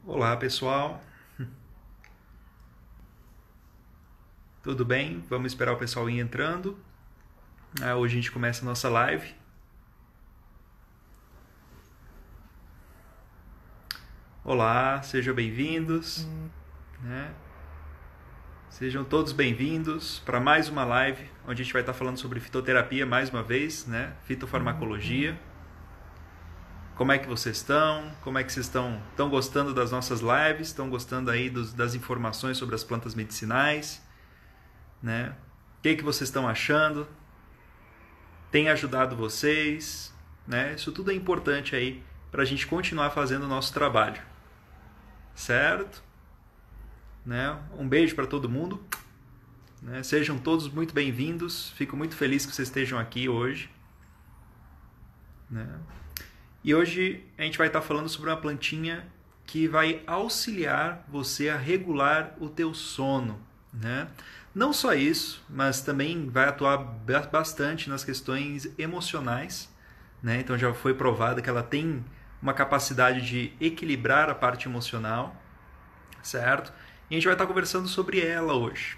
Olá pessoal, tudo bem? Vamos esperar o pessoal ir entrando. Hoje a gente começa a nossa live. Olá, sejam bem-vindos. Sejam todos bem-vindos para mais uma live, onde a gente vai estar falando sobre fitoterapia mais uma vez, fitofarmacologia. Como é que vocês estão? Como é que vocês estão gostando das nossas lives? Estão gostando aí das informações sobre as plantas medicinais? O que vocês estão achando? Tem ajudado vocês? Isso tudo é importante aí para a gente continuar fazendo o nosso trabalho. Certo? Um beijo para todo mundo. Sejam todos muito bem-vindos. Fico muito feliz que vocês estejam aqui hoje. E hoje a gente vai estar falando sobre uma plantinha que vai auxiliar você a regular o teu sono. Não só isso, mas também vai atuar bastante nas questões emocionais. Então já foi provado que ela tem uma capacidade de equilibrar a parte emocional, certo? E a gente vai estar conversando sobre ela hoje.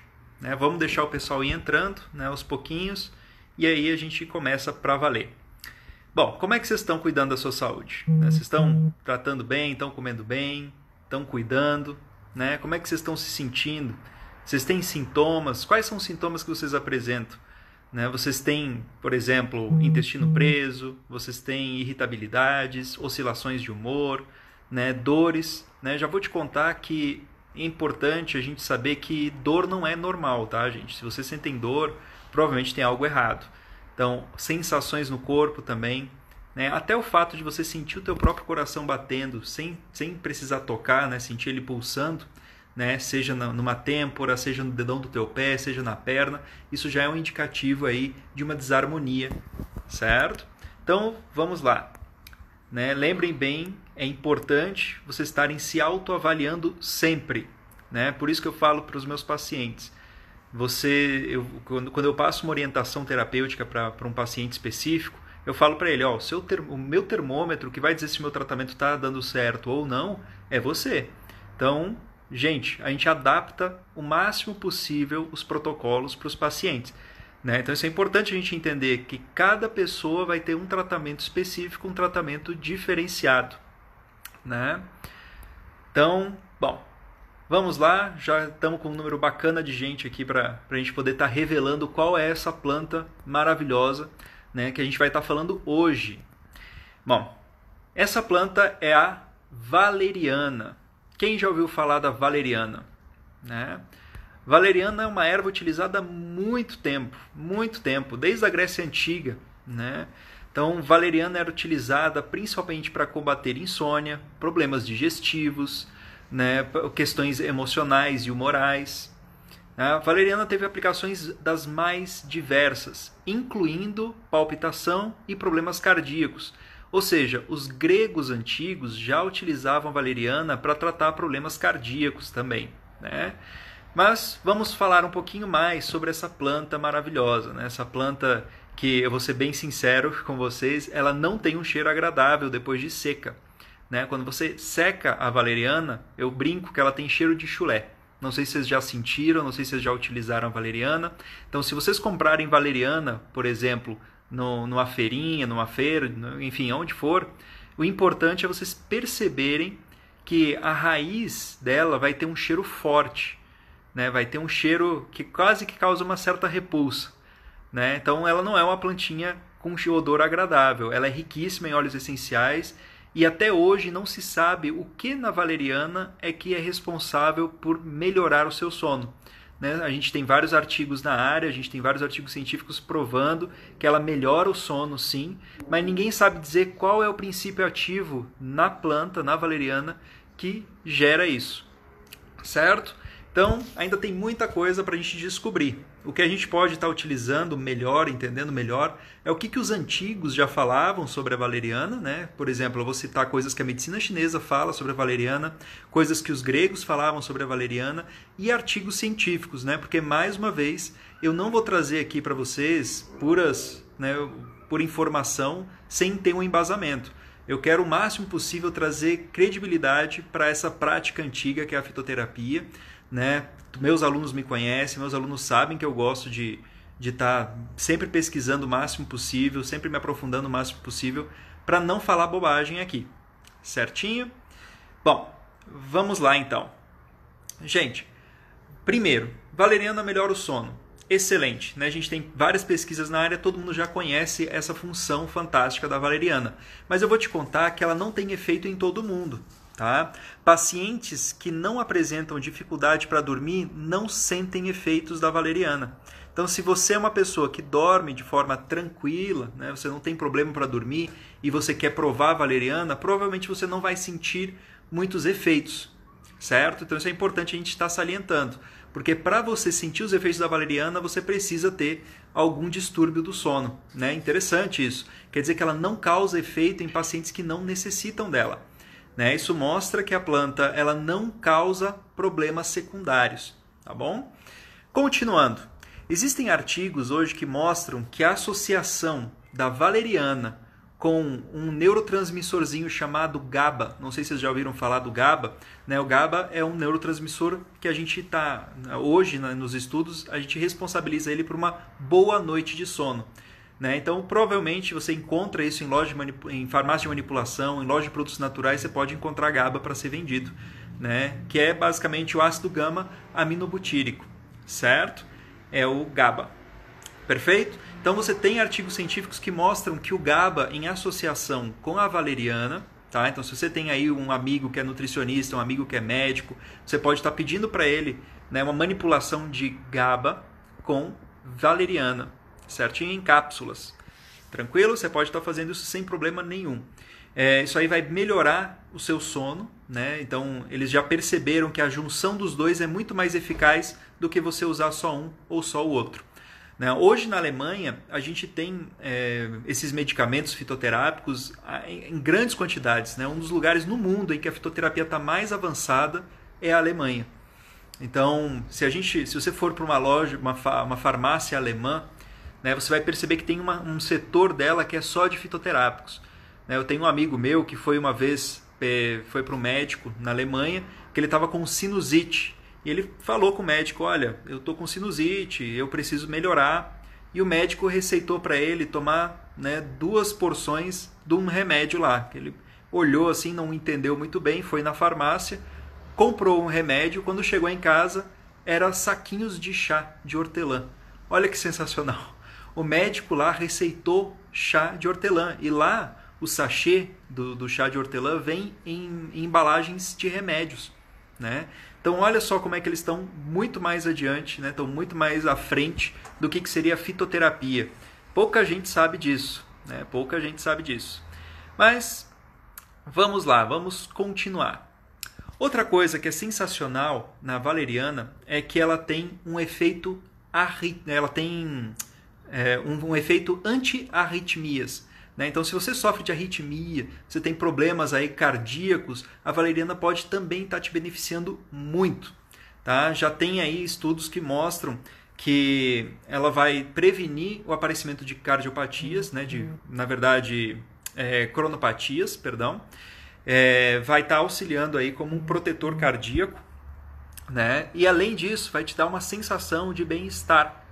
Vamos deixar o pessoal ir entrando aos pouquinhos e aí a gente começa para valer. Bom, como é que vocês estão cuidando da sua saúde? Vocês estão tratando bem, estão comendo bem, estão cuidando? Como é que vocês estão se sentindo? Vocês têm sintomas? Quais são os sintomas que vocês apresentam? Vocês têm, por exemplo, intestino preso, vocês têm irritabilidades, oscilações de humor, dores. Já vou te contar que é importante a gente saber que dor não é normal, tá, gente? Se vocês sentem dor, provavelmente tem algo errado. Então, sensações no corpo também, até o fato de você sentir o teu próprio coração batendo sem precisar tocar, sentir ele pulsando, seja numa têmpora, seja no dedão do teu pé, seja na perna, isso já é um indicativo aí de uma desarmonia, certo? Então, vamos lá. Lembrem bem, é importante vocês estarem se autoavaliando sempre. Por isso que eu falo para os meus pacientes. Quando eu passo uma orientação terapêutica para um paciente específico, eu falo para ele, o meu termômetro que vai dizer se o meu tratamento está dando certo ou não é você. Então, gente, a gente adapta o máximo possível os protocolos para os pacientes. Então, isso é importante a gente entender que cada pessoa vai ter um tratamento específico, um tratamento diferenciado. Então, bom, vamos lá, já estamos com um número bacana de gente aqui para a gente poder estar revelando qual é essa planta maravilhosa que a gente vai estar falando hoje. Bom, essa planta é a valeriana. Quem já ouviu falar da valeriana? Valeriana é uma erva utilizada há muito tempo, desde a Grécia Antiga. Então, valeriana era utilizada principalmente para combater insônia, problemas digestivos, questões emocionais e humorais. A valeriana teve aplicações das mais diversas, incluindo palpitação e problemas cardíacos. Ou seja, os gregos antigos já utilizavam a valeriana para tratar problemas cardíacos também. Mas vamos falar um pouquinho mais sobre essa planta maravilhosa. Essa planta que, eu vou ser bem sincero com vocês, ela não tem um cheiro agradável depois de seca. Quando você seca a valeriana, eu brinco que ela tem cheiro de chulé. Não sei se vocês já sentiram, não sei se vocês já utilizaram a valeriana. Então, se vocês comprarem valeriana, por exemplo, numa feirinha, numa feira, enfim, onde for, o importante é vocês perceberem que a raiz dela vai ter um cheiro forte. Vai ter um cheiro que quase que causa uma certa repulsa. Então, ela não é uma plantinha com odor agradável. Ela é riquíssima em óleos essenciais. E até hoje não se sabe o que na valeriana é que é responsável por melhorar o seu sono. A gente tem vários artigos na área, a gente tem vários artigos científicos provando que ela melhora o sono, sim, mas ninguém sabe dizer qual é o princípio ativo na planta, na valeriana, que gera isso. Certo? Então, ainda tem muita coisa para a gente descobrir. O que a gente pode estar utilizando melhor, entendendo melhor, é o que os antigos já falavam sobre a valeriana. Por exemplo, eu vou citar coisas que a medicina chinesa fala sobre a valeriana, coisas que os gregos falavam sobre a valeriana e artigos científicos, porque, mais uma vez, eu não vou trazer aqui para vocês por informação sem ter um embasamento. Eu quero o máximo possível trazer credibilidade para essa prática antiga que é a fitoterapia, né? Meus alunos me conhecem, meus alunos sabem que eu gosto de estar sempre pesquisando o máximo possível, sempre me aprofundando o máximo possível para não falar bobagem aqui. Certinho? Bom, vamos lá então. Gente, primeiro, valeriana melhora o sono. Excelente, né? A gente tem várias pesquisas na área, todo mundo já conhece essa função fantástica da valeriana. Mas eu vou te contar que ela não tem efeito em todo mundo. Tá? Pacientes que não apresentam dificuldade para dormir não sentem efeitos da valeriana. Então, se você é uma pessoa que dorme de forma tranquila, né, você não tem problema para dormir e você quer provar a valeriana, provavelmente você não vai sentir muitos efeitos, certo? Então, isso é importante a gente estar salientando, porque para você sentir os efeitos da valeriana, você precisa ter algum distúrbio do sono, né? Interessante isso. Quer dizer que ela não causa efeito em pacientes que não necessitam dela. Né? Isso mostra que a planta ela não causa problemas secundários, tá bom? Continuando, existem artigos hoje que mostram que a associação da valeriana com um neurotransmissorzinho chamado GABA, não sei se vocês já ouviram falar do GABA, né? O GABA é um neurotransmissor que a gente está, hoje nos estudos, a gente responsabiliza ele por uma boa noite de sono. Né? Então, provavelmente você encontra isso em farmácia de manipulação, em loja de produtos naturais, você pode encontrar GABA para ser vendido, né? Que é basicamente o ácido gama aminobutírico, certo? É o GABA. Perfeito? Então, você tem artigos científicos que mostram que o GABA, em associação com a valeriana, tá? Então, se você tem aí um amigo que é nutricionista, um amigo que é médico, você pode estar pedindo para ele, né, uma manipulação de GABA com valeriana, certinho, em cápsulas. Tranquilo? Você pode estar fazendo isso sem problema nenhum. Isso aí vai melhorar o seu sono, né? Então, eles já perceberam que a junção dos dois é muito mais eficaz do que você usar só um ou só o outro. Né? Hoje, na Alemanha, a gente tem esses medicamentos fitoterápicos em grandes quantidades. Né? Um dos lugares no mundo em que a fitoterapia está mais avançada é a Alemanha. Então, se você for para uma loja, uma farmácia alemã, né, você vai perceber que tem um setor dela que é só de fitoterápicos. Né? Eu tenho um amigo meu que foi uma vez foi para um médico na Alemanha, que ele estava com sinusite. E ele falou com o médico, olha, eu estou com sinusite, eu preciso melhorar. E o médico receitou para ele tomar, né, 2 porções de um remédio lá. Ele olhou assim, não entendeu muito bem, foi na farmácia, comprou um remédio, quando chegou em casa, era saquinhos de chá de hortelã. Olha que sensacional. O médico lá receitou chá de hortelã. E lá o sachê do chá de hortelã vem em embalagens de remédios. Né? Então olha só como é que eles estão muito mais adiante, né? Estão muito mais à frente do que seria a fitoterapia. Pouca gente sabe disso. Né? Pouca gente sabe disso. Mas vamos lá, vamos continuar. Outra coisa que é sensacional na valeriana é que ela tem um efeito um efeito anti-arritmias. Né? Então, se você sofre de arritmia, você tem problemas aí cardíacos, a valeriana pode também estar te beneficiando muito. Tá? Já tem aí estudos que mostram que ela vai prevenir o aparecimento de cardiopatias, né? Na verdade, cronopatias, perdão. Vai estar auxiliando aí como um protetor cardíaco. Né? E além disso, vai te dar uma sensação de bem-estar.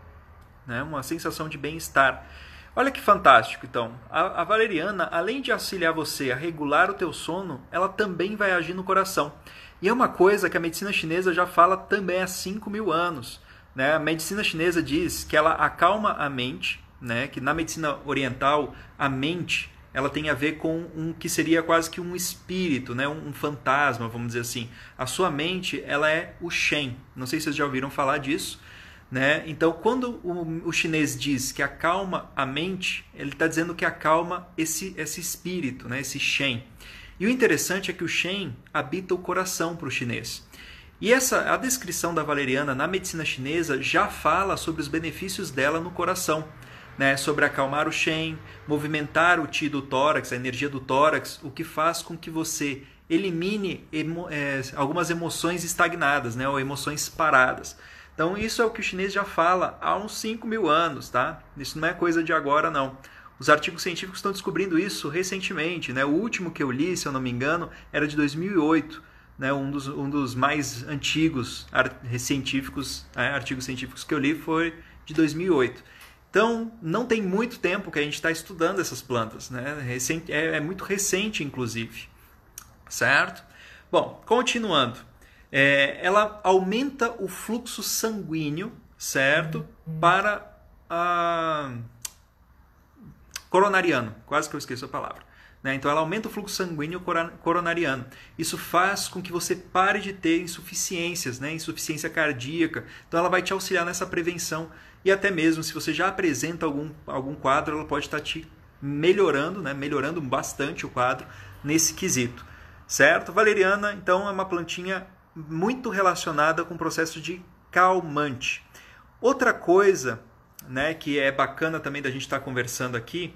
Né? Uma sensação de bem-estar. Olha que fantástico, então. A valeriana, além de auxiliar você a regular o teu sono, ela também vai agir no coração. E é uma coisa que a medicina chinesa já fala também há 5.000 anos. Né? A medicina chinesa diz que ela acalma a mente, né? Que na medicina oriental, a mente ela tem a ver com um que seria quase que um espírito, né? Um fantasma, vamos dizer assim. A sua mente ela é o Shen. Não sei se vocês já ouviram falar disso. Né? Então, quando o chinês diz que acalma a mente, ele está dizendo que acalma esse espírito, né? Esse Shen. E o interessante é que o Shen habita o coração para o chinês. E a descrição da valeriana na medicina chinesa já fala sobre os benefícios dela no coração. Né? Sobre acalmar o Shen, movimentar o Qi do tórax, a energia do tórax, o que faz com que você elimine algumas emoções estagnadas, né? Ou emoções paradas. Então, isso é o que o chinês já fala há uns 5.000 anos, tá? Isso não é coisa de agora, não. Os artigos científicos estão descobrindo isso recentemente, né? O último que eu li, se eu não me engano, era de 2008, né? Um dos mais antigos artigos científicos que eu li foi de 2008. Então, não tem muito tempo que a gente está estudando essas plantas, né? É muito recente, inclusive, certo? Bom, continuando. Ela aumenta o fluxo sanguíneo, certo? Para a coronariano, quase que eu esqueço a palavra. Né? Então ela aumenta o fluxo sanguíneo coronariano. Isso faz com que você pare de ter insuficiências, né? Insuficiência cardíaca. Então ela vai te auxiliar nessa prevenção e até mesmo se você já apresenta algum quadro, ela pode estar te melhorando, né? Melhorando bastante o quadro nesse quesito. Certo? Valeriana, então, é uma plantinha muito relacionada com o processo de calmante. Outra coisa, né, que é bacana também da gente estar conversando aqui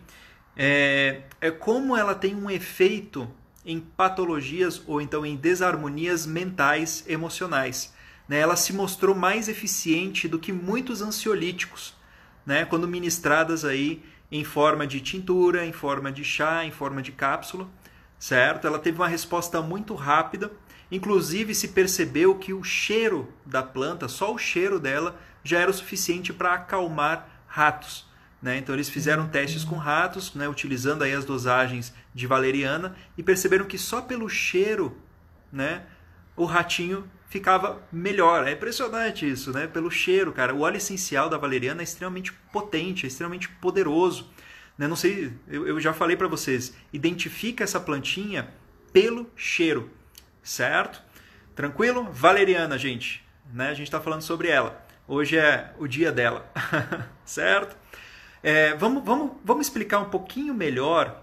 é como ela tem um efeito em patologias ou então em desarmonias mentais emocionais. Né? Ela se mostrou mais eficiente do que muitos ansiolíticos, né, quando ministradas aí em forma de tintura, em forma de chá, em forma de cápsula. Certo? Ela teve uma resposta muito rápida, inclusive se percebeu que o cheiro da planta, só o cheiro dela, já era o suficiente para acalmar ratos. Né? Então eles fizeram testes com ratos, né, utilizando aí as dosagens de valeriana e perceberam que só pelo cheiro, né, o ratinho ficava melhor. É impressionante isso, né? Pelo cheiro, cara. O óleo essencial da valeriana é extremamente potente, é extremamente poderoso. Não sei, eu já falei para vocês, identifica essa plantinha pelo cheiro, certo? Tranquilo? Valeriana, gente, né? A gente está falando sobre ela. Hoje é o dia dela, certo? Vamos explicar um pouquinho melhor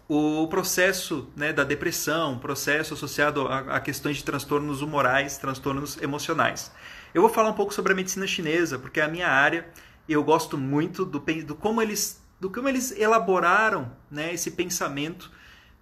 o processo, né, da depressão, processo associado a questões de transtornos humorais, transtornos emocionais. Eu vou falar um pouco sobre a medicina chinesa, porque é a minha área e eu gosto muito do como eles elaboraram, né, esse pensamento,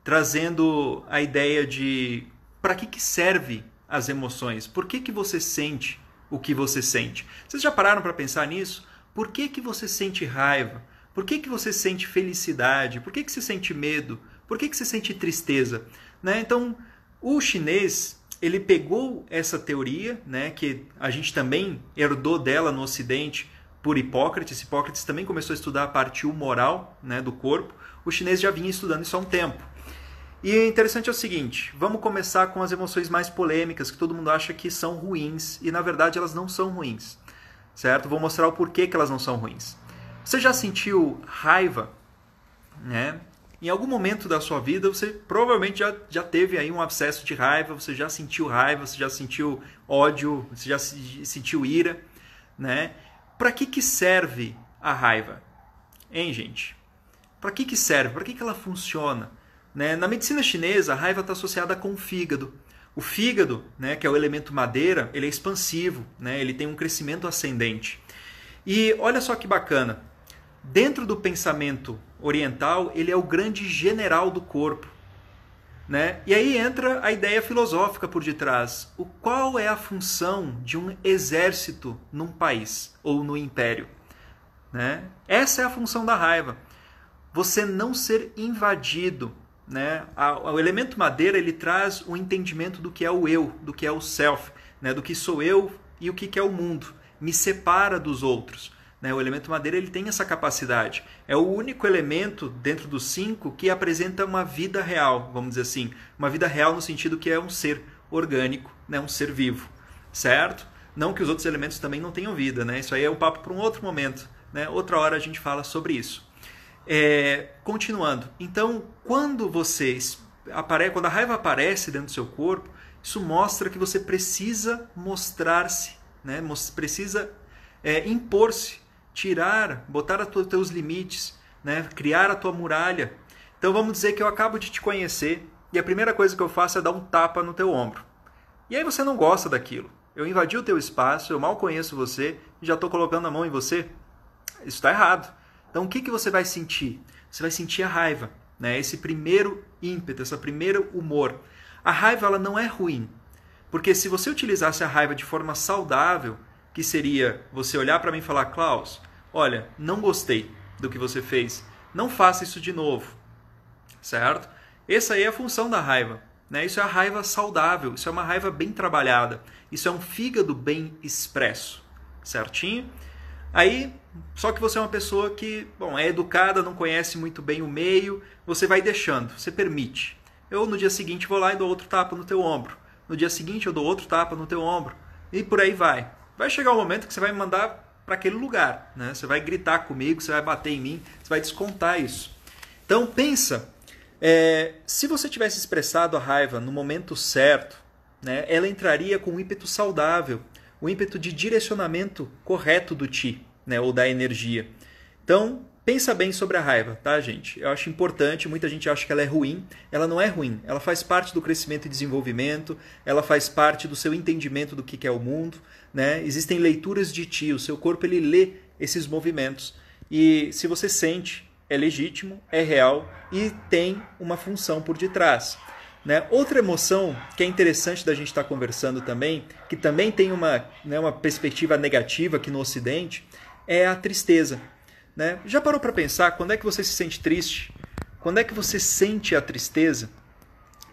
trazendo a ideia de para que serve as emoções, por que você sente o que você sente. Vocês já pararam para pensar nisso? Por que você sente raiva? Por que você sente felicidade? Por que você sente medo? Por que você sente tristeza? Né? Então, o chinês, ele pegou essa teoria, né, que a gente também herdou dela no Ocidente, por Hipócrates. Hipócrates também começou a estudar a parte humoral, né, do corpo. O chinês já vinha estudando isso há um tempo. E o interessante é o seguinte, vamos começar com as emoções mais polêmicas, que todo mundo acha que são ruins, e na verdade elas não são ruins. Certo? Vou mostrar o porquê que elas não são ruins. Você já sentiu raiva? Né? Em algum momento da sua vida, você provavelmente já teve aí um abscesso de raiva, você já sentiu raiva, você já sentiu ódio, você já sentiu ira, né? Para que serve a raiva? Hein, gente? Para que serve? Para que ela funciona? Né? Na medicina chinesa, a raiva está associada com o fígado. O fígado, né, que é o elemento madeira, ele é expansivo, né? Ele tem um crescimento ascendente. E olha só que bacana. Dentro do pensamento oriental, ele é o grande general do corpo. Né? E aí entra a ideia filosófica por detrás. Qual é a função de um exército num país ou no império? Né? Essa é a função da raiva. Você não ser invadido. Né? O elemento madeira, ele traz o entendimento do que é o eu, do que é o self, né? Do que sou eu e o que é o mundo. Me separa dos outros. Né? O elemento madeira, ele tem essa capacidade. É o único elemento dentro dos 5 que apresenta uma vida real, vamos dizer assim. Uma vida real no sentido que é um ser orgânico, né? Um ser vivo. Certo? Não que os outros elementos também não tenham vida. Né? Isso aí é um papo para um outro momento. Né? Outra hora a gente fala sobre isso. Continuando. Então, quando quando a raiva aparece dentro do seu corpo, isso mostra que você precisa mostrar-se. Né? Precisa impor-se. Botar os teus limites, né? Criar a tua muralha. Então vamos dizer que eu acabo de te conhecer e a primeira coisa que eu faço é dar um tapa no teu ombro. E aí você não gosta daquilo. Eu invadi o teu espaço, eu mal conheço você e já estou colocando a mão em você. Isso está errado. Então o que você vai sentir? Você vai sentir a raiva, né? Esse primeiro ímpeto, esse primeiro humor. A raiva ela não é ruim, porque se você utilizasse a raiva de forma saudável, que seria você olhar para mim e falar, Klaus, olha, não gostei do que você fez, não faça isso de novo, certo? Essa aí é a função da raiva, né? Isso é a raiva saudável, isso é uma raiva bem trabalhada, isso é um fígado bem expresso, certinho? Aí, só que você é uma pessoa que, bom, é educada, não conhece muito bem o meio, você vai deixando, você permite. Eu no dia seguinte vou lá e dou outro tapa no teu ombro. No dia seguinte eu dou outro tapa no teu ombro. E por aí vai. Vai chegar o momento que você vai me mandar para aquele lugar, né? Você vai gritar comigo, você vai bater em mim, você vai descontar isso. Então pensa, se você tivesse expressado a raiva no momento certo, né, ela entraria com um ímpeto saudável, o ímpeto de direcionamento correto do Ti, né, ou da energia. Então, pensa bem sobre a raiva, tá, gente? Eu acho importante, muita gente acha que ela é ruim. Ela não é ruim, ela faz parte do crescimento e desenvolvimento, ela faz parte do seu entendimento do que é o mundo, né? Existem leituras de Ti, o seu corpo ele lê esses movimentos. E se você sente, é legítimo, é real e tem uma função por detrás. Né? Outra emoção que é interessante da gente estar conversando também, que também tem uma perspectiva negativa aqui no Ocidente, é a tristeza. Né? Já parou para pensar quando é que você se sente triste? Quando é que você sente a tristeza?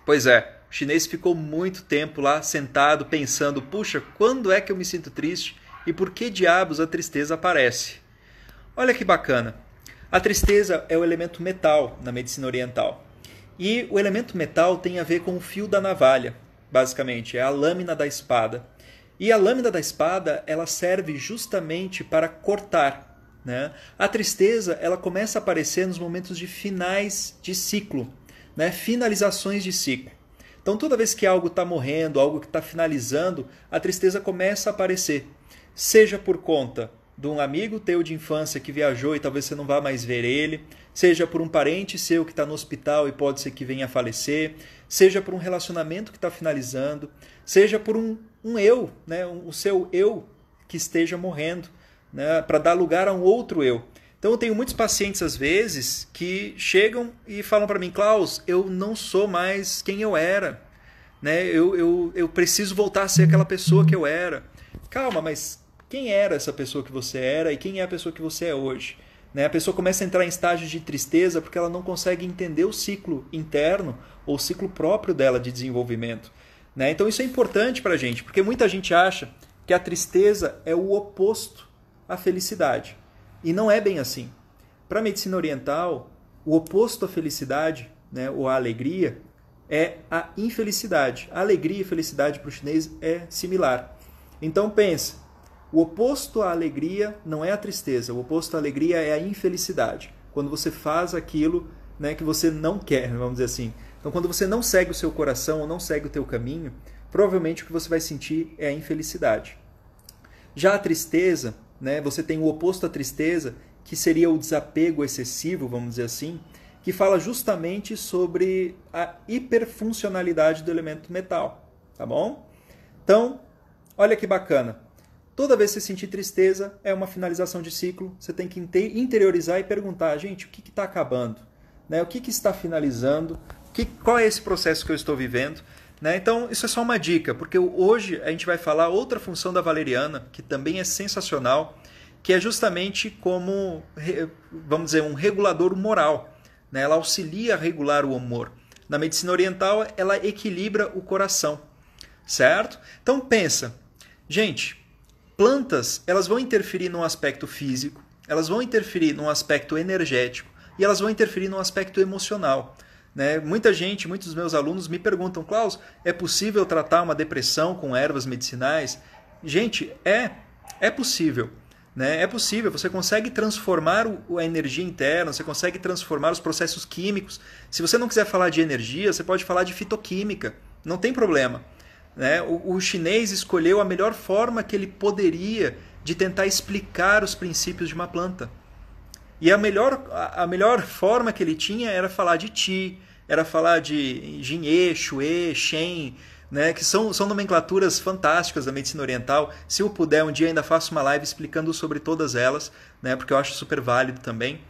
Pois é, o chinês ficou muito tempo lá sentado pensando, puxa, quando é que eu me sinto triste e por que diabos a tristeza aparece? Olha que bacana. A tristeza é o elemento metal na medicina oriental. E o elemento metal tem a ver com o fio da navalha, basicamente, é a lâmina da espada. E a lâmina da espada, ela serve justamente para cortar, né? A tristeza, ela começa a aparecer nos momentos de finais de ciclo, né? Finalizações de ciclo. Então, toda vez que algo está morrendo, algo que está finalizando, a tristeza começa a aparecer. Seja por conta de um amigo teu de infância que viajou e talvez você não vá mais ver ele, seja por um parente seu que está no hospital e pode ser que venha a falecer, seja por um relacionamento que está finalizando, seja por um eu, né? O seu eu que esteja morrendo, né? Para dar lugar a um outro eu. Então eu tenho muitos pacientes às vezes que chegam e falam para mim, Klaus, eu não sou mais quem eu era, né? Eu preciso voltar a ser aquela pessoa que eu era. Calma, mas quem era essa pessoa que você era e quem é a pessoa que você é hoje? Né? A pessoa começa a entrar em estágios de tristeza porque ela não consegue entender o ciclo interno ou o ciclo próprio dela de desenvolvimento. Né? Então isso é importante para a gente, porque muita gente acha que a tristeza é o oposto à felicidade. E não é bem assim. Para a medicina oriental, o oposto à felicidade, né, ou à alegria, é a infelicidade. A alegria e felicidade para o chinês é similar. Então pensa, o oposto à alegria não é a tristeza, o oposto à alegria é a infelicidade. Quando você faz aquilo, né, que você não quer, vamos dizer assim. Então, quando você não segue o seu coração ou não segue o teu caminho, provavelmente o que você vai sentir é a infelicidade. Já a tristeza, né, você tem o oposto à tristeza, que seria o desapego excessivo, vamos dizer assim, que fala justamente sobre a hiperfuncionalidade do elemento metal. Tá bom? Então, olha que bacana. Toda vez que você sentir tristeza, é uma finalização de ciclo. Você tem que interiorizar e perguntar, gente, o que está acabando? Né? O que está finalizando? Qual é esse processo que eu estou vivendo? Né? Então, isso é só uma dica, porque hoje a gente vai falar outra função da valeriana, que também é sensacional, que é justamente como, vamos dizer, um regulador moral. Né? Ela auxilia a regular o humor. Na medicina oriental, ela equilibra o coração. Certo? Então, pensa. Gente, plantas, elas vão interferir num aspecto físico, elas vão interferir num aspecto energético e elas vão interferir num aspecto emocional. Né? Muitos dos meus alunos me perguntam, Klaus, é possível tratar uma depressão com ervas medicinais? Gente, é possível. Né? É possível, você consegue transformar a energia interna, você consegue transformar os processos químicos. Se você não quiser falar de energia, você pode falar de fitoquímica, não tem problema. Né? O chinês escolheu a melhor forma que ele poderia de tentar explicar os princípios de uma planta. E a melhor forma que ele tinha era falar de Qi, era falar de Jinhe, Xue, Shen, né? Que são nomenclaturas fantásticas da medicina oriental. Se eu puder, um dia ainda faço uma live explicando sobre todas elas, né? Porque eu acho super válido também.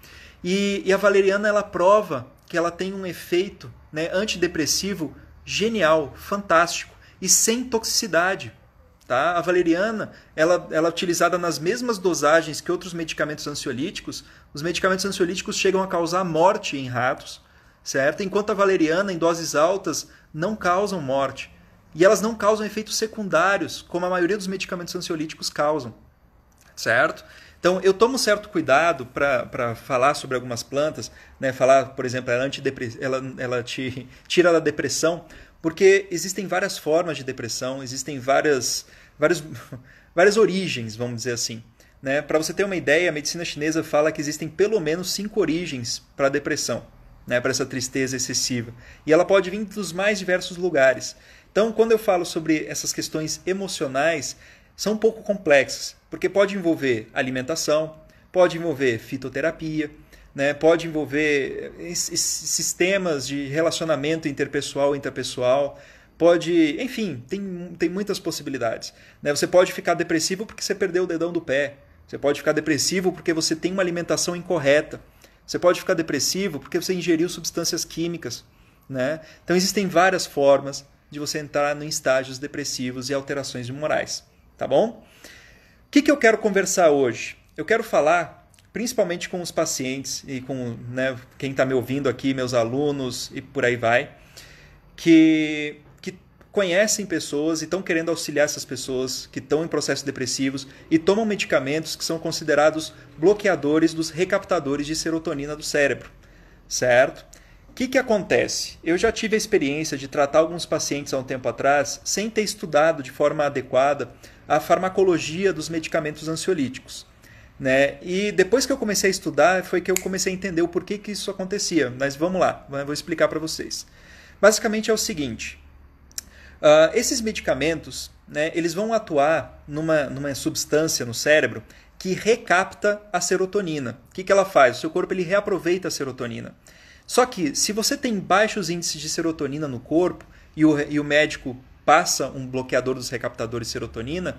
E a valeriana, ela prova que ela tem um efeito, né, antidepressivo genial, fantástico. E sem toxicidade. Tá? A valeriana, ela é utilizada nas mesmas dosagens que outros medicamentos ansiolíticos. Os medicamentos ansiolíticos chegam a causar morte em ratos, certo? Enquanto a valeriana, em doses altas, não causam morte. E elas não causam efeitos secundários, como a maioria dos medicamentos ansiolíticos causam, certo? Então, eu tomo certo cuidado para falar sobre algumas plantas, né? Falar, por exemplo, ela te tira da depressão, porque existem várias formas de depressão, existem várias origens, vamos dizer assim. Né? Para você ter uma ideia, a medicina chinesa fala que existem pelo menos 5 origens para a depressão, né? Para essa tristeza excessiva. E ela pode vir dos mais diversos lugares. Então, quando eu falo sobre essas questões emocionais, são um pouco complexas, porque pode envolver alimentação, pode envolver fitoterapia, né? Pode envolver sistemas de relacionamento interpessoal e intrapessoal, pode, enfim, tem muitas possibilidades. Né? Você pode ficar depressivo porque você perdeu o dedão do pé, você pode ficar depressivo porque você tem uma alimentação incorreta, você pode ficar depressivo porque você ingeriu substâncias químicas. Né? Então existem várias formas de você entrar em estágios depressivos e alterações humorais. Tá bom? O que eu quero conversar hoje? Eu quero falar principalmente com os pacientes e com, né, quem está me ouvindo aqui, meus alunos e por aí vai, que conhecem pessoas e estão querendo auxiliar essas pessoas que estão em processos depressivos e tomam medicamentos que são considerados bloqueadores dos recaptadores de serotonina do cérebro, certo? O que acontece? Eu já tive a experiência de tratar alguns pacientes há um tempo atrás sem ter estudado de forma adequada a farmacologia dos medicamentos ansiolíticos. Né? E depois que eu comecei a estudar, foi que eu comecei a entender o porquê que isso acontecia. Mas vamos lá, vou explicar para vocês. Basicamente é o seguinte, esses medicamentos, né, eles vão atuar numa substância no cérebro que recapta a serotonina. O que ela faz? O seu corpo ele reaproveita a serotonina. Só que se você tem baixos índices de serotonina no corpo e o médico passa um bloqueador dos recaptadores de serotonina,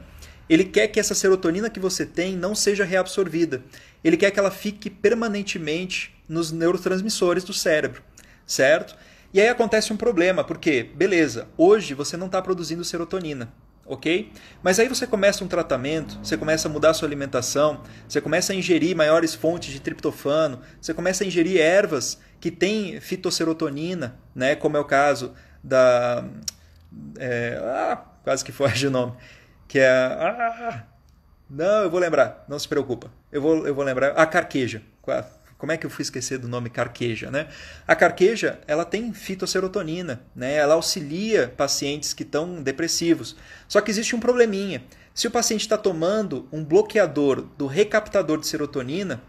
ele quer que essa serotonina que você tem não seja reabsorvida. Ele quer que ela fique permanentemente nos neurotransmissores do cérebro, certo? E aí acontece um problema, porque, beleza, hoje você não está produzindo serotonina, ok? Mas aí você começa um tratamento, você começa a mudar a sua alimentação, você começa a ingerir maiores fontes de triptofano, você começa a ingerir ervas que têm fitosserotonina, né? Como é o caso da... quase que foge o nome. Que é não, eu vou lembrar, não se preocupa. Eu vou lembrar. A carqueja. Como é que eu fui esquecer do nome carqueja, né? A carqueja, ela tem fitosserotonina, né? Ela auxilia pacientes que estão depressivos. Só que existe um probleminha. Se o paciente está tomando um bloqueador do recaptador de serotonina,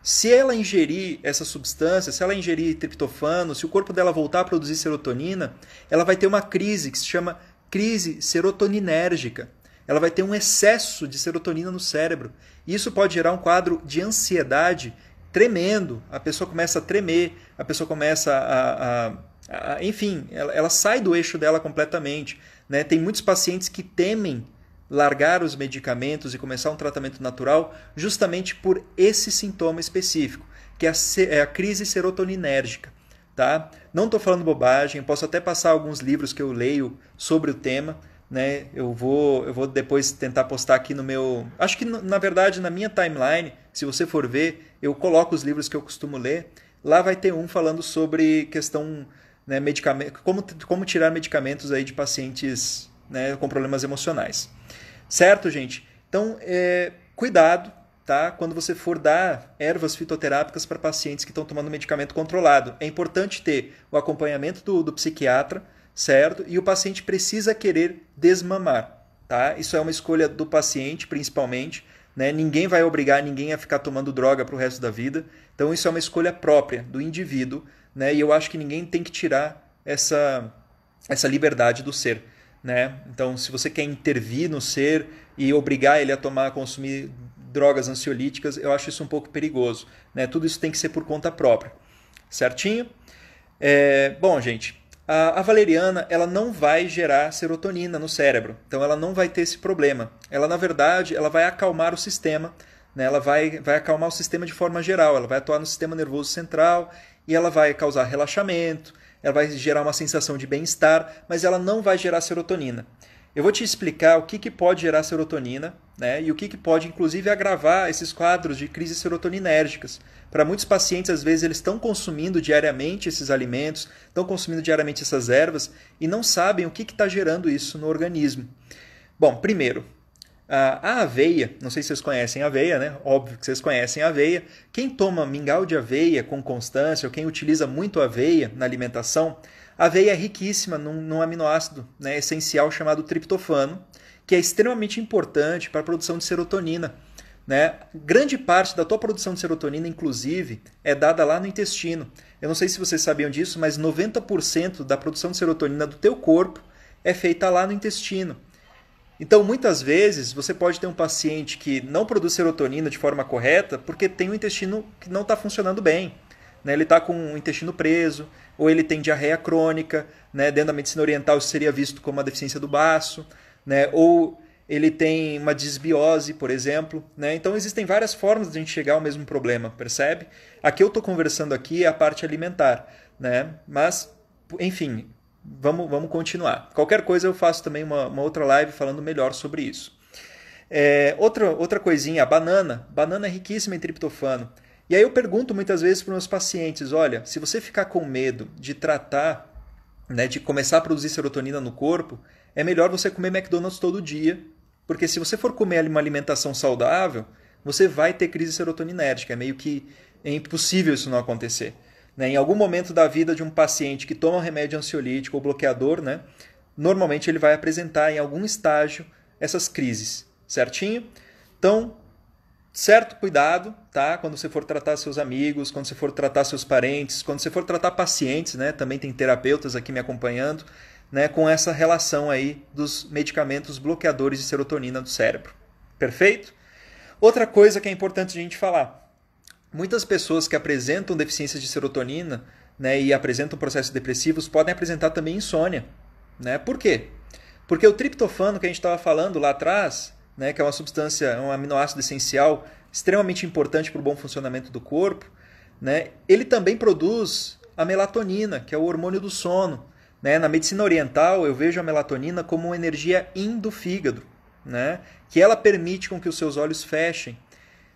se ela ingerir essa substância, se ela ingerir triptofano, se o corpo dela voltar a produzir serotonina, ela vai ter uma crise que se chama crise serotoninérgica. Ela vai ter um excesso de serotonina no cérebro. E isso pode gerar um quadro de ansiedade tremendo. A pessoa começa a tremer, a pessoa começa enfim, ela sai do eixo dela completamente. Né? Tem muitos pacientes que temem largar os medicamentos e começar um tratamento natural justamente por esse sintoma específico, que é a crise serotoninérgica. Tá? Não estou falando bobagem, posso até passar alguns livros que eu leio sobre o tema. Né? Eu vou depois tentar postar aqui no meu... Acho que, na verdade, na minha timeline, se você for ver, eu coloco os livros que eu costumo ler. Lá vai ter um falando sobre questão, né, como tirar medicamentos aí de pacientes, né, com problemas emocionais. Certo, gente? Então, cuidado, tá? Quando você for dar ervas fitoterápicas para pacientes que estão tomando medicamento controlado. É importante ter o acompanhamento do psiquiatra, certo? E o paciente precisa querer desmamar, tá? Isso é uma escolha do paciente, principalmente, né? Ninguém vai obrigar ninguém a ficar tomando droga para o resto da vida. Então, isso é uma escolha própria do indivíduo, né? E eu acho que ninguém tem que tirar essa liberdade do ser, né? Então, se você quer intervir no ser e obrigar ele a consumir drogas ansiolíticas, eu acho isso um pouco perigoso, né? Tudo isso tem que ser por conta própria, certinho? Bom, gente, a valeriana ela não vai gerar serotonina no cérebro, então ela não vai ter esse problema. Ela, na verdade, ela vai acalmar o sistema, né? Ela vai acalmar o sistema de forma geral, ela vai atuar no sistema nervoso central e ela vai causar relaxamento, ela vai gerar uma sensação de bem-estar, mas ela não vai gerar serotonina. Eu vou te explicar o que pode gerar serotonina, né, e o que pode, inclusive, agravar esses quadros de crises serotoninérgicas. Para muitos pacientes, às vezes, eles estão consumindo diariamente esses alimentos, estão consumindo diariamente essas ervas e não sabem o que está gerando isso no organismo. Bom, primeiro, a aveia, não sei se vocês conhecem a aveia, né? Óbvio que vocês conhecem a aveia. Quem toma mingau de aveia com constância, ou quem utiliza muito aveia na alimentação, a aveia é riquíssima num aminoácido, né, essencial chamado triptofano, que é extremamente importante para a produção de serotonina. Né? Grande parte da tua produção de serotonina, inclusive, é dada lá no intestino. Eu não sei se vocês sabiam disso, mas 90% da produção de serotonina do teu corpo é feita lá no intestino. Então, muitas vezes, você pode ter um paciente que não produz serotonina de forma correta porque tem um intestino que não está funcionando bem. Né? Ele está com o intestino preso, ou ele tem diarreia crônica. Né? Dentro da medicina oriental, isso seria visto como uma deficiência do baço. Né? Ou ele tem uma disbiose, por exemplo. Né? Então, existem várias formas de a gente chegar ao mesmo problema, percebe? Aqui eu estou conversando aqui é a parte alimentar. Né? Mas, enfim... Vamos continuar. Qualquer coisa eu faço também uma outra live falando melhor sobre isso. Outra coisinha, a banana. Banana é riquíssima em triptofano. E aí eu pergunto muitas vezes para os meus pacientes, olha, se você ficar com medo de tratar, né, de começar a produzir serotonina no corpo, é melhor você comer McDonald's todo dia, porque se você for comer uma alimentação saudável, você vai ter crise serotoninérgica. É meio que impossível isso não acontecer. Né, em algum momento da vida de um paciente que toma um remédio ansiolítico ou bloqueador, né, normalmente ele vai apresentar em algum estágio essas crises, certinho? Então, certo cuidado, tá? Quando você for tratar seus amigos, quando você for tratar seus parentes, quando você for tratar pacientes, né, também tem terapeutas aqui me acompanhando, né, com essa relação aí dos medicamentos bloqueadores de serotonina do cérebro. Perfeito? Outra coisa que é importante a gente falar. Muitas pessoas que apresentam deficiências de serotonina, né, e apresentam processos depressivos podem apresentar também insônia. Né? Por quê? Porque o triptofano que a gente estava falando lá atrás, né, que é uma substância, um aminoácido essencial extremamente importante para o bom funcionamento do corpo, né, ele também produz a melatonina, que é o hormônio do sono. Né? Na medicina oriental, eu vejo a melatonina como uma energia yin do fígado, né, que ela permite com que os seus olhos fechem.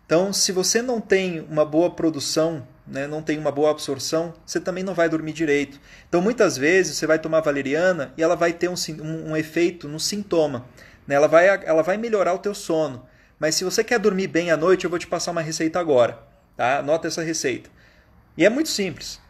Então, se você não tem uma boa produção, né, não tem uma boa absorção, você também não vai dormir direito. Então, muitas vezes, você vai tomar valeriana e ela vai ter um efeito no sintoma. Né? Ela vai melhorar o teu sono. Mas se você quer dormir bem à noite, eu vou te passar uma receita agora. Tá? Anota essa receita. E é muito simples.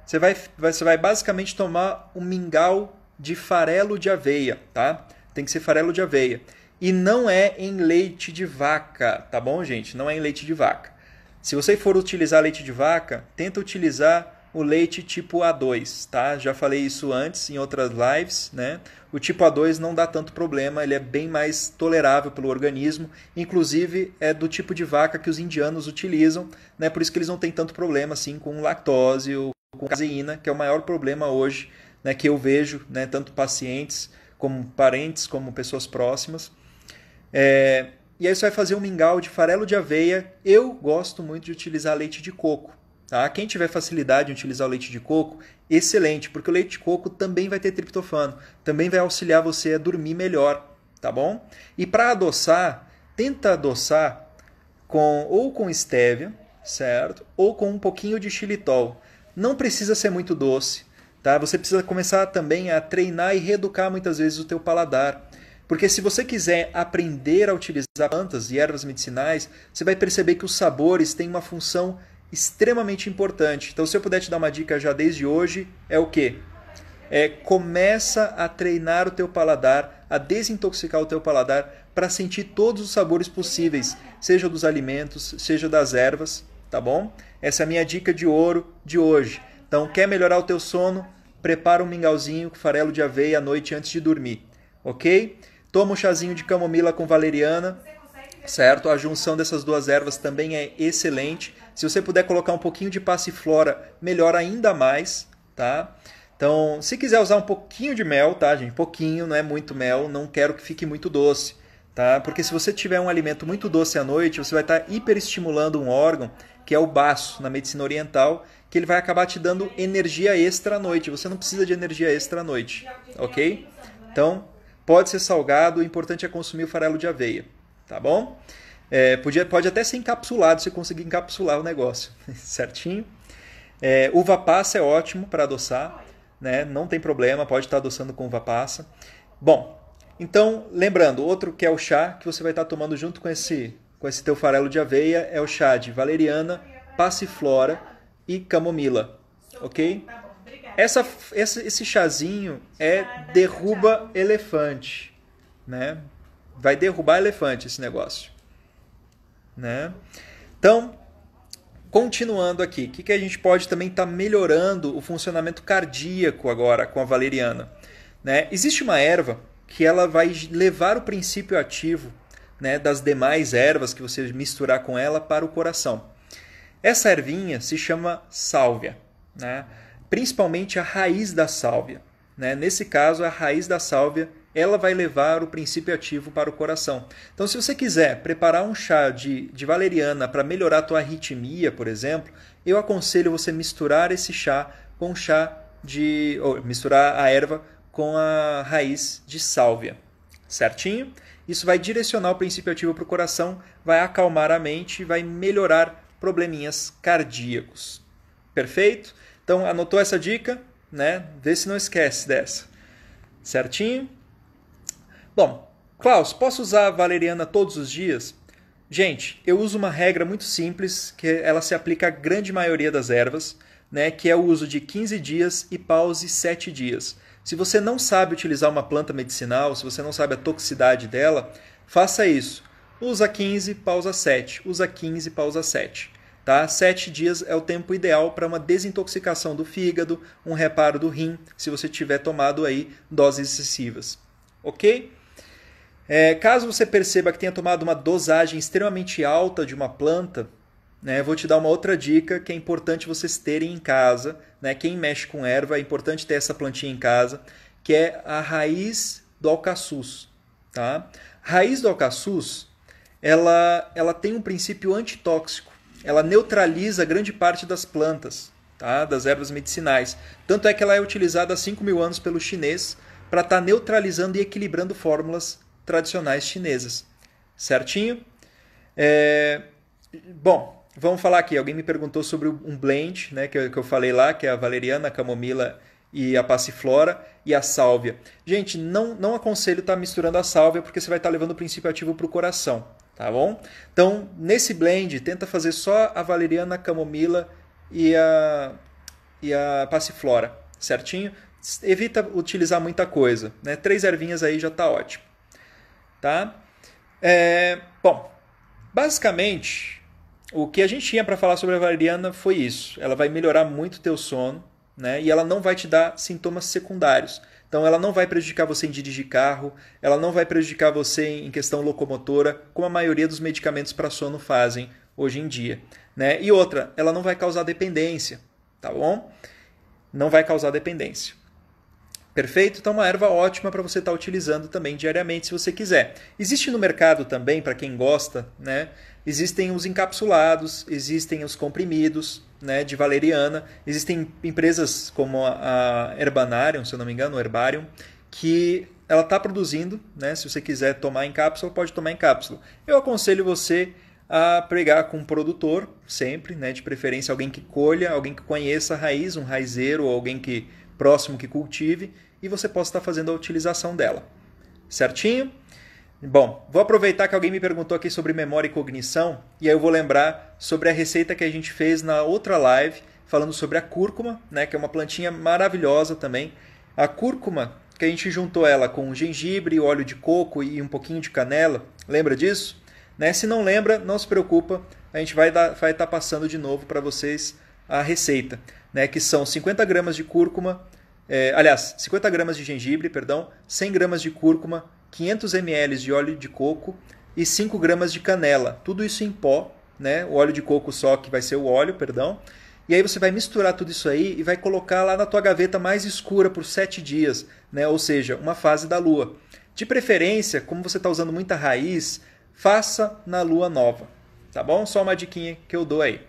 Você vai basicamente tomar um mingau de farelo de aveia. Tá? Tem que ser farelo de aveia. E não é em leite de vaca, tá bom, gente? Não é em leite de vaca. Se você for utilizar leite de vaca, tenta utilizar o leite tipo A2, tá? Já falei isso antes em outras lives, né? O tipo A2 não dá tanto problema, ele é bem mais tolerável pelo organismo, inclusive é do tipo de vaca que os indianos utilizam, né? Por isso que eles não têm tanto problema assim com lactose ou com caseína, que é o maior problema hoje, né, que eu vejo, né, tanto pacientes como parentes, como pessoas próximas. E aí você vai fazer um mingau de farelo de aveia. Eu gosto muito de utilizar leite de coco. Tá? Quem tiver facilidade em utilizar o leite de coco, excelente, porque o leite de coco também vai ter triptofano, também vai auxiliar você a dormir melhor, tá bom? E para adoçar, tenta adoçar ou com estévia, certo? Ou com um pouquinho de xilitol. Não precisa ser muito doce, tá? Você precisa começar também a treinar e reeducar muitas vezes o teu paladar. Porque se você quiser aprender a utilizar plantas e ervas medicinais, você vai perceber que os sabores têm uma função extremamente importante. Então, se eu puder te dar uma dica já desde hoje, é o quê? Começa a treinar o teu paladar, a desintoxicar o teu paladar para sentir todos os sabores possíveis, seja dos alimentos, seja das ervas, tá bom? Essa é a minha dica de ouro de hoje. Então, quer melhorar o teu sono? Prepara um mingauzinho com farelo de aveia à noite antes de dormir, ok? Toma um chazinho de camomila com valeriana, certo? A junção dessas duas ervas também é excelente. Se você puder colocar um pouquinho de passiflora, melhor ainda mais, tá? Então, se quiser usar um pouquinho de mel, tá, gente? Pouquinho, não é muito mel, não quero que fique muito doce, tá? Porque se você tiver um alimento muito doce à noite, você vai estar hiperestimulando um órgão, que é o baço, na medicina oriental, que ele vai acabar te dando energia extra à noite. Você não precisa de energia extra à noite, ok? Então, pode ser salgado, o importante é consumir o farelo de aveia, tá bom? Pode até ser encapsulado, se conseguir encapsular o negócio, certinho? Uva passa é ótimo para adoçar, né? Não tem problema, pode estar adoçando com uva passa. Bom, então, lembrando, outro que é o chá que você vai estar tomando junto com esse teu farelo de aveia é o chá de valeriana, passiflora e camomila, ok? Esse chazinho derruba elefante, né? Vai derrubar elefante esse negócio, né? Então, continuando aqui, o que a gente pode também estar melhorando o funcionamento cardíaco agora com a valeriana, né? Existe uma erva que ela vai levar o princípio ativo, né, das demais ervas que você misturar com ela para o coração. Essa ervinha se chama sálvia, né? Principalmente a raiz da sálvia, né? Nesse caso, a raiz da sálvia ela vai levar o princípio ativo para o coração. Então, se você quiser preparar um chá de valeriana para melhorar a tua arritmia, por exemplo, eu aconselho você misturar esse chá com misturar a erva com a raiz de sálvia, certinho? Isso vai direcionar o princípio ativo para o coração, vai acalmar a mente e vai melhorar probleminhas cardíacos. Perfeito? Então, anotou essa dica, né? Vê se não esquece dessa. Certinho? Bom, Klaus, posso usar a valeriana todos os dias? Gente, eu uso uma regra muito simples, que ela se aplica à grande maioria das ervas, né? Que é o uso de 15 dias e pause 7 dias. Se você não sabe utilizar uma planta medicinal, se você não sabe a toxicidade dela, faça isso. Usa 15, pausa 7. Usa 15, pausa 7. Tá? 7 dias é o tempo ideal para uma desintoxicação do fígado, um reparo do rim, se você tiver tomado aí doses excessivas. Ok? Caso você perceba que tenha tomado uma dosagem extremamente alta de uma planta, né, vou te dar uma outra dica que é importante vocês terem em casa. Né? Quem mexe com erva, é importante ter essa plantinha em casa, que é a raiz do alcaçuz. Tá? A raiz do alcaçuz, ela tem um princípio antitóxico. Ela neutraliza grande parte das plantas, tá? Das ervas medicinais. Tanto é que ela é utilizada há 5.000 anos pelo chinês para estar neutralizando e equilibrando fórmulas tradicionais chinesas. Certinho? Bom, vamos falar aqui. Alguém me perguntou sobre um blend, né, que eu falei lá, que é a valeriana, a camomila e a passiflora e a sálvia. Gente, não aconselho estar misturando a sálvia porque você vai estar levando o princípio ativo para o coração. Tá bom? Então, nesse blend, tenta fazer só a valeriana, a camomila e a passiflora, certinho? Evita utilizar muita coisa, né? 3 ervinhas aí já está ótimo. Tá? Bom, basicamente, o que a gente tinha para falar sobre a valeriana foi isso. Ela vai melhorar muito o teu sono, né? E ela não vai te dar sintomas secundários. Então, ela não vai prejudicar você em dirigir carro, ela não vai prejudicar você em questão locomotora, como a maioria dos medicamentos para sono fazem hoje em dia. Né? E outra, ela não vai causar dependência, tá bom? Não vai causar dependência. Perfeito? Então, uma erva ótima para você estar utilizando também diariamente, se você quiser. Existe no mercado também, para quem gosta, né? Existem os encapsulados, existem os comprimidos, né, de valeriana. Existem empresas como a Herbanarium, se eu não me engano, o Herbarium, que ela está produzindo, né? Se você quiser tomar em cápsula, pode tomar em cápsula. Eu aconselho você a pegar com um produtor, sempre, né? De preferência alguém que colha, alguém que conheça a raiz, um raizeiro ou alguém próximo que cultive, e você possa estar fazendo a utilização dela. Certinho? Bom, vou aproveitar que alguém me perguntou aqui sobre memória e cognição, e aí eu vou lembrar sobre a receita que a gente fez na outra live, falando sobre a cúrcuma, né, que é uma plantinha maravilhosa também. A cúrcuma, que a gente juntou ela com gengibre, óleo de coco e um pouquinho de canela, lembra disso? Né? Se não lembra, não se preocupa, a gente vai estar passando de novo para vocês a receita, né, que são 50 gramas de cúrcuma, 50 gramas de gengibre, 100 gramas de cúrcuma, 500 ml de óleo de coco e 5 gramas de canela. Tudo isso em pó, né? O óleo de coco só que vai ser o óleo, E aí você vai misturar tudo isso aí e vai colocar lá na tua gaveta mais escura por 7 dias, né? Ou seja, uma fase da lua. De preferência, como você está usando muita raiz, faça na lua nova, tá bom? Só uma diquinha que eu dou aí.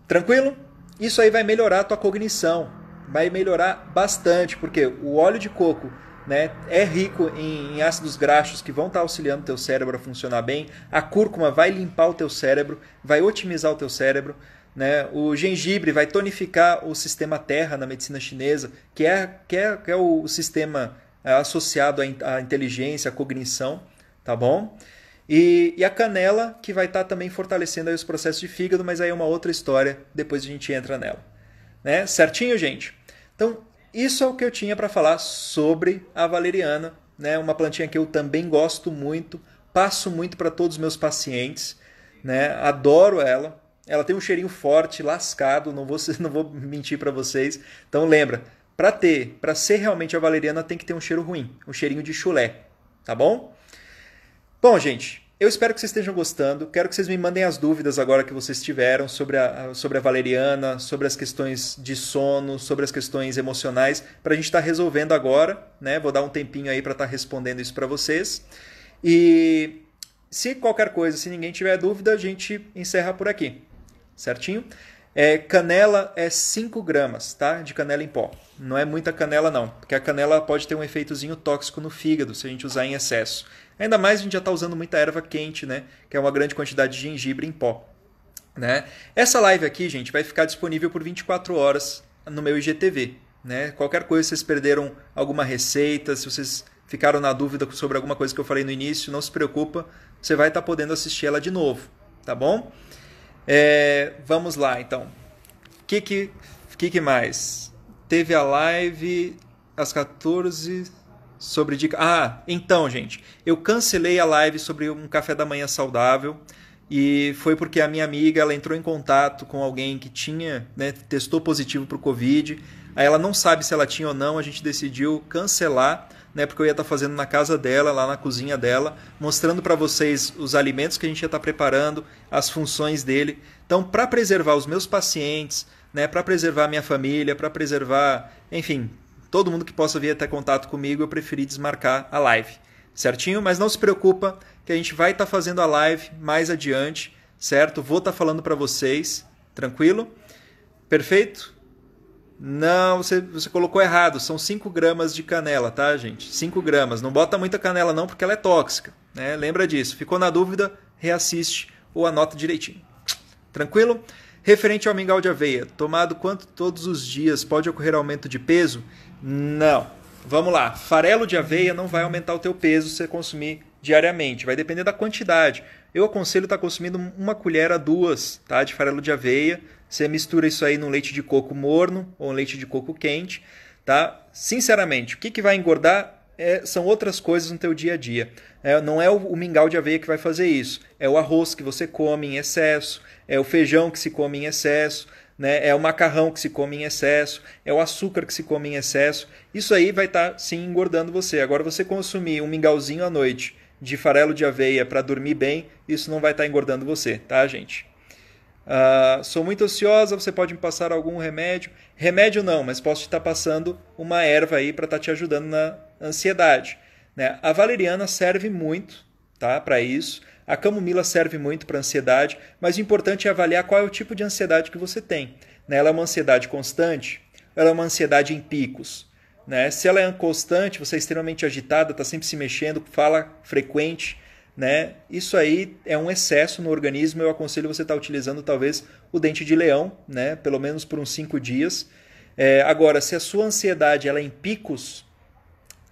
Tranquilo? Isso aí vai melhorar a tua cognição, vai melhorar bastante, porque o óleo de coco, né? É rico em ácidos graxos que vão estar auxiliando o teu cérebro a funcionar bem. A cúrcuma vai limpar o teu cérebro, vai otimizar o teu cérebro, né? O gengibre vai tonificar o sistema terra na medicina chinesa, que é o sistema associado à inteligência, à cognição, tá bom? E a canela, que vai estar também fortalecendo aí os processos de fígado, mas aí é uma outra história, depois a gente entra nela. Né? Certinho, gente? Então, isso é o que eu tinha para falar sobre a valeriana, né? Uma plantinha que eu também gosto muito, passo muito para todos os meus pacientes, né? Adoro ela. Ela tem um cheirinho forte, lascado, não vou mentir para vocês. Então lembra, para ser realmente a valeriana tem que ter um cheiro ruim, um cheirinho de chulé, tá bom? Bom, gente, eu espero que vocês estejam gostando. Quero que vocês me mandem as dúvidas agora que vocês tiveram sobre a valeriana, sobre as questões de sono, sobre as questões emocionais, para a gente estar resolvendo agora, né? Vou dar um tempinho aí para estar respondendo isso para vocês. E se qualquer coisa, se ninguém tiver dúvida, a gente encerra por aqui. Certinho? Canela é 5 gramas, tá? De canela em pó. Não é muita canela não, porque a canela pode ter um efeitozinho tóxico no fígado se a gente usar em excesso. Ainda mais a gente já está usando muita erva quente, né? Que é uma grande quantidade de gengibre em pó. Né? Essa live aqui, gente, vai ficar disponível por 24 horas no meu IGTV. Né? Qualquer coisa, se vocês perderam alguma receita, se vocês ficaram na dúvida sobre alguma coisa que eu falei no início, não se preocupa, você vai estar podendo assistir ela de novo, tá bom? Vamos lá, então. O que mais? Teve a live às 14 sobre dica. Então, gente, eu cancelei a live sobre um café da manhã saudável e foi porque a minha amiga ela entrou em contato com alguém que tinha, né, testou positivo para o Covid. Aí ela não sabe se ela tinha ou não, a gente decidiu cancelar, né, porque eu ia estar fazendo na casa dela, lá na cozinha dela, mostrando para vocês os alimentos que a gente ia estar preparando, as funções dele. Então, para preservar os meus pacientes, né, para preservar a minha família, para preservar, enfim, todo mundo que possa vir até contato comigo, eu preferi desmarcar a live. Certinho? Mas não se preocupa que a gente vai estar fazendo a live mais adiante, certo? Vou estar falando para vocês, tranquilo? Perfeito? Não, você colocou errado, são 5 gramas de canela, tá, gente? 5 gramas, não bota muita canela não, porque ela é tóxica, né? Lembra disso, ficou na dúvida, reassiste ou anota direitinho. Tranquilo? Referente ao mingau de aveia, tomado quanto todos os dias, pode ocorrer aumento de peso? Não. Vamos lá, farelo de aveia não vai aumentar o teu peso se você consumir diariamente, vai depender da quantidade. Eu aconselho estar consumindo 1 colher a 2, tá, de farelo de aveia. Você mistura isso aí num leite de coco morno ou um leite de coco quente, tá? Sinceramente, o que vai engordar são outras coisas no teu dia a dia. Não é o mingau de aveia que vai fazer isso. É o arroz que você come em excesso, é o feijão que se come em excesso, né? É o macarrão que se come em excesso, é o açúcar que se come em excesso. Isso aí vai estar, sim, engordando você. Agora, você consumir um mingauzinho à noite de farelo de aveia para dormir bem, isso não vai estar engordando você, tá, gente? Sou muito ansiosa, você pode me passar algum remédio? Remédio não, mas posso te estar passando uma erva aí para estar te ajudando na ansiedade. Né? A valeriana serve muito, tá, para isso. A camomila serve muito para ansiedade, mas o importante é avaliar qual é o tipo de ansiedade que você tem. Né? Ela é uma ansiedade constante? Ela é uma ansiedade em picos? Né? Se ela é constante, você é extremamente agitada, está sempre se mexendo, fala frequente, né? Isso aí é um excesso no organismo. Eu aconselho você estar utilizando talvez o dente de leão, né? Pelo menos por uns 5 dias. Agora, se a sua ansiedade ela é em picos,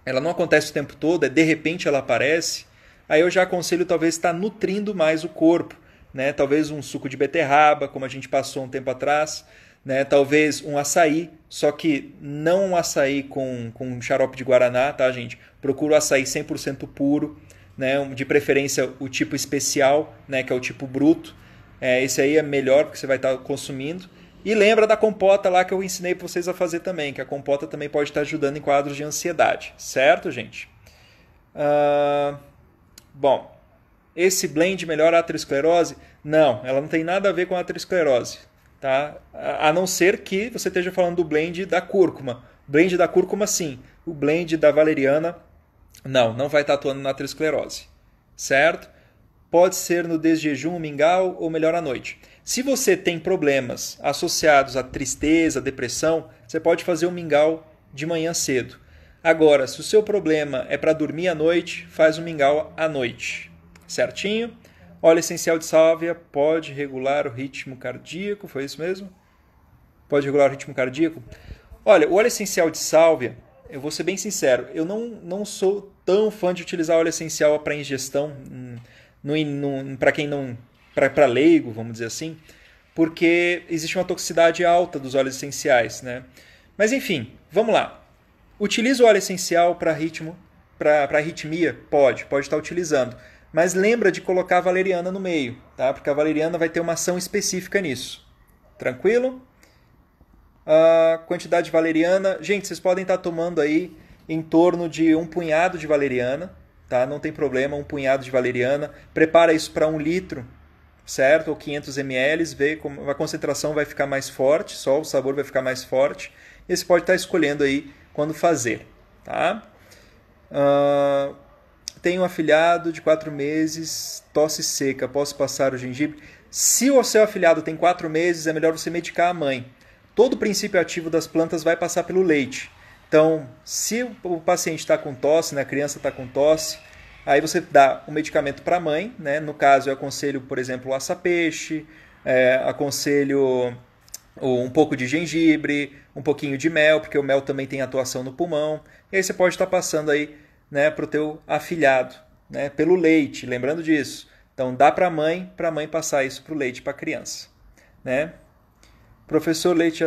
ela não acontece o tempo todo, de repente ela aparece, aí eu já aconselho talvez estar nutrindo mais o corpo, né? Talvez um suco de beterraba, como a gente passou um tempo atrás, né? Talvez um açaí, só que não um açaí com xarope de guaraná, tá, gente? Procura o açaí 100% puro, né? De preferência o tipo especial, né? Que é o tipo bruto. Esse aí é melhor porque você vai estar consumindo. E lembra da compota lá que eu ensinei para vocês a fazer também, que a compota também pode estar ajudando em quadros de ansiedade, certo, gente? Bom, esse blend melhora a aterosclerose? Não, ela não tem nada a ver com a aterosclerose, tá? A não ser que você esteja falando do blend da cúrcuma. Blend da cúrcuma, sim. O blend da valeriana, não vai estar atuando na aterosclerose, certo? Pode ser no desjejum, mingau ou melhor à noite. Se você tem problemas associados à tristeza, depressão, você pode fazer um mingau de manhã cedo. Agora, se o seu problema é para dormir à noite, faz o mingau à noite. Certinho? Óleo essencial de sálvia pode regular o ritmo cardíaco, foi isso mesmo? Pode regular o ritmo cardíaco? Olha, o óleo essencial de sálvia, eu vou ser bem sincero, eu não sou tão fã de utilizar óleo essencial para ingestão, para quem não, para leigo, vamos dizer assim, porque existe uma toxicidade alta dos óleos essenciais, né? Mas enfim, vamos lá. Utiliza o óleo essencial para arritmia? Pode estar utilizando. Mas lembra de colocar a valeriana no meio, tá? Porque a valeriana vai ter uma ação específica nisso. Tranquilo? A quantidade de valeriana... Gente, vocês podem estar tomando aí em torno de um punhado de valeriana, tá? Não tem problema, um punhado de valeriana. Prepara isso para 1 litro, certo? Ou 500 ml, vê como a concentração vai ficar mais forte, só o sabor vai ficar mais forte. E você pode estar escolhendo aí quando fazer, tá? Tenho um afilhado de 4 meses, tosse seca, posso passar o gengibre? Se o seu afilhado tem 4 meses, é melhor você medicar a mãe. Todo o princípio ativo das plantas vai passar pelo leite. Então, se o paciente está com tosse, né, a criança está com tosse, aí você dá o medicamento para a mãe, né? No caso, eu aconselho, por exemplo, o aça-peixe, aconselho um pouco de gengibre, um pouquinho de mel, porque o mel também tem atuação no pulmão. E aí você pode estar passando aí, né, para o teu afilhado, né, pelo leite, lembrando disso. Então dá para a mãe passar isso para o leite para a criança, né? Professor, leite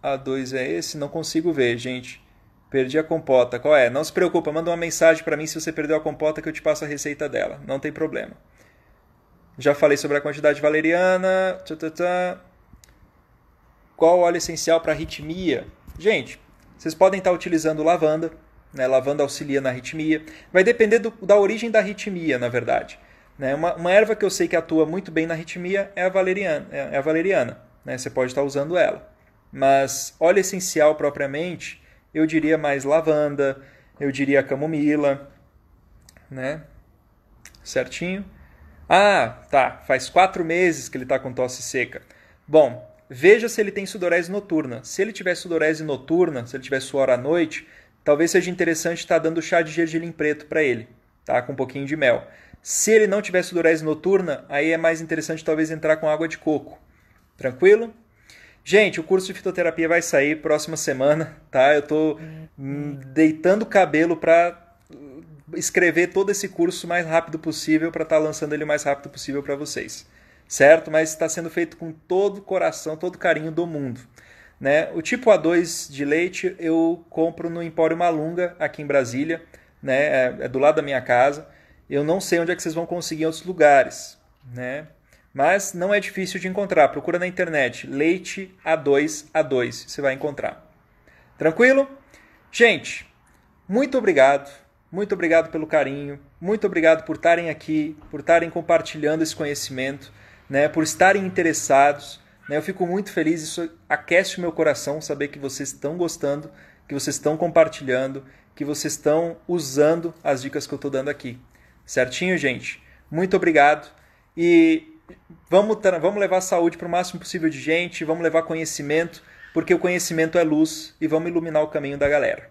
A2 é esse? Não consigo ver, gente. Perdi a compota. Qual é? Não se preocupa, manda uma mensagem para mim se você perdeu a compota que eu te passo a receita dela. Não tem problema. Já falei sobre a quantidade valeriana. Qual óleo essencial para arritmia? Gente, vocês podem estar utilizando lavanda, né? Lavanda auxilia na arritmia. Vai depender da origem da arritmia, na verdade. Né? Uma erva que eu sei que atua muito bem na arritmia é a valeriana. Né? Você pode estar usando ela. Mas óleo essencial propriamente, eu diria mais lavanda, eu diria camomila, né? Certinho? Ah, tá. Faz 4 meses que ele está com tosse seca. Bom, veja se ele tem sudorese noturna. Se ele tiver sudorese noturna, se ele tiver suor à noite, talvez seja interessante estar dando chá de gergelim preto para ele, tá? Com um pouquinho de mel. Se ele não tiver sudorese noturna, aí é mais interessante talvez entrar com água de coco. Tranquilo? Gente, o curso de fitoterapia vai sair próxima semana, tá? Eu estou deitando o cabelo para escrever todo esse curso o mais rápido possível, para estar lançando ele o mais rápido possível para vocês. Certo? Mas está sendo feito com todo o coração, todo o carinho do mundo. Né? O tipo A2 de leite eu compro no Empório Malunga, aqui em Brasília. Né? É do lado da minha casa. Eu não sei onde é que vocês vão conseguir em outros lugares. Né? Mas não é difícil de encontrar. Procura na internet, leite A2, você vai encontrar. Tranquilo? Gente, muito obrigado. Muito obrigado pelo carinho. Muito obrigado por estarem aqui, por estarem compartilhando esse conhecimento, né? Por estarem interessados. Né? Eu fico muito feliz, isso aquece o meu coração saber que vocês estão gostando, que vocês estão compartilhando, que vocês estão usando as dicas que eu estou dando aqui. Certinho, gente? Muito obrigado. E vamos levar saúde para o máximo possível de gente, vamos levar conhecimento, porque o conhecimento é luz e vamos iluminar o caminho da galera.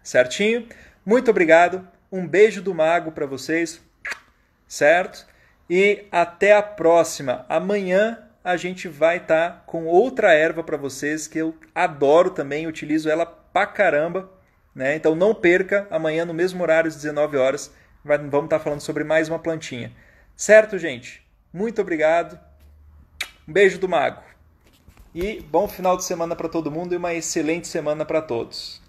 Certinho? Muito obrigado. Um beijo do mago para vocês. Certo? E até a próxima. Amanhã a gente vai estar com outra erva para vocês que eu adoro também, utilizo ela pra caramba. Né? Então não perca, amanhã no mesmo horário, às 19 horas, vamos estar falando sobre mais uma plantinha. Certo, gente? Muito obrigado. Um beijo do mago. E bom final de semana para todo mundo e uma excelente semana para todos.